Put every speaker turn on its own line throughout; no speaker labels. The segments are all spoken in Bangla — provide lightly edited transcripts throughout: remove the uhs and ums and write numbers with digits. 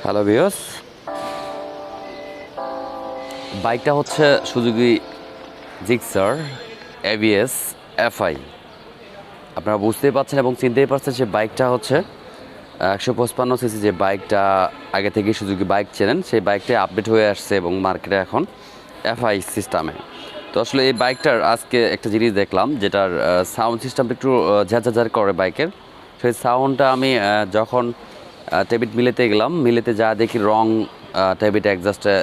হ্যালো ভিউয়ার্স, বাইকটা হচ্ছে সুজুকি জিক্সার ABS FI। আপনারা বুঝতেই পারছেন এবং চিনতেই পারছেন যে বাইকটা হচ্ছে 155 সিসি যে বাইকটা আগে থেকে সুজুকি বাইক চেনেন, সেই বাইকটা আপডেট হয়ে আসছে এবং মার্কেটে এখন FI সিস্টেমে। তো আসলে এই বাইকটার আজকে একটা জিনিস দেখলাম, যেটার সাউন্ড সিস্টেমটা একটু ঝাঁঝাঝার করে বাইকের। সেই সাউন্ডটা আমি যখন ট্যাবিট মিলেতে গেলাম, মিলেতে যা দেখি রং ট্যাবিট অ্যাডজাস্টে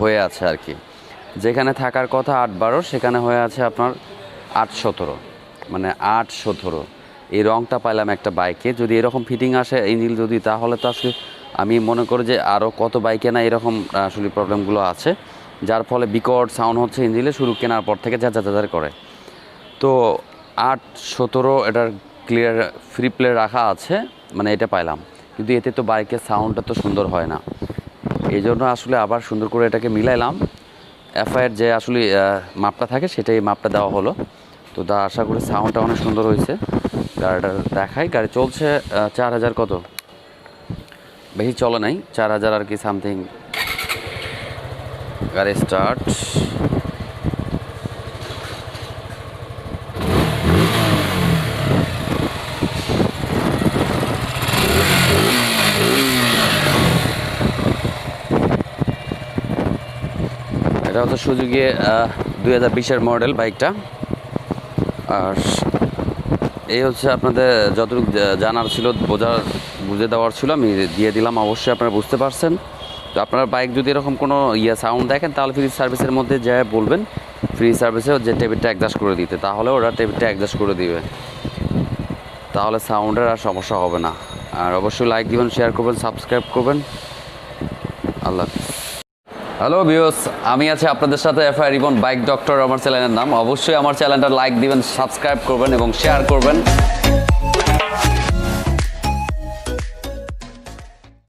হয়ে আছে আর কি। যেখানে থাকার কথা 8-12 সেখানে হয়ে আছে আপনার 8-17, মানে 8-17। এই রংটা পাইলাম একটা বাইকে। যদি এরকম ফিটিং আসে ইঞ্জিন যদি, তাহলে তো আসলে আমি মনে করি যে আরও কত বাইকে না এরকম আসলে প্রবলেমগুলো আছে, যার ফলে বিকট সাউন্ড হচ্ছে ইঞ্জিনে শুরু কেনার পর থেকে ঝাঁঝাঝাঝার করে। তো 8-17 এটার ক্লিয়ার ফ্রি প্লে রাখা আছে, মানে এটা পাইলাম। কিন্তু এতে তো বাইকের সাউন্ডটা তো সুন্দর হয় না, এই জন্য আসলে আবার সুন্দর করে এটাকে মিলাইলাম। FI-এর যে আসলে মাপটা থাকে সেটাই মাপটা দেওয়া হলো। তো তা আশা করি সাউন্ডটা অনেক সুন্দর হয়েছে। গাড়িটা দেখাই, গাড়ি চলছে 4000, কত বেশি চলে নাই, 4000 আর কি সামথিং। গাড়ি স্টার্ট, এটা হচ্ছে সুজুকি 2020-এর মডেল বাইকটা। আর এই হচ্ছে আপনাদের যতটুকু জানার ছিল, বুঝে দেওয়ার ছিল, আমি দিয়ে দিলাম। অবশ্যই আপনারা বুঝতে পারছেন। তো আপনার বাইক যদি এরকম কোনো সাউন্ড দেখেন, তাহলে ফ্রি সার্ভিসের মধ্যে যা বলবেন, ফ্রি সার্ভিসে যে টেবিলটা অ্যাডজাস্ট করে দিতে, তাহলে ওরা টেবিলটা অ্যাডজাস্ট করে দিবে, তাহলে সাউন্ডের আর সমস্যা হবে না। আর অবশ্যই লাইক দিবেন, শেয়ার করবেন, সাবস্ক্রাইব করবেন। আল্লাহ হাফিজ। হ্যালো ভিউয়ার্স, আমি আছি আপনাদের সাথে FI রিবন বাইক ডক্টর, আমার চ্যানেলের নাম। অবশ্যই আমার চ্যানেলটা লাইক দিবেন, সাবস্ক্রাইব করবেন এবং শেয়ার করবেন।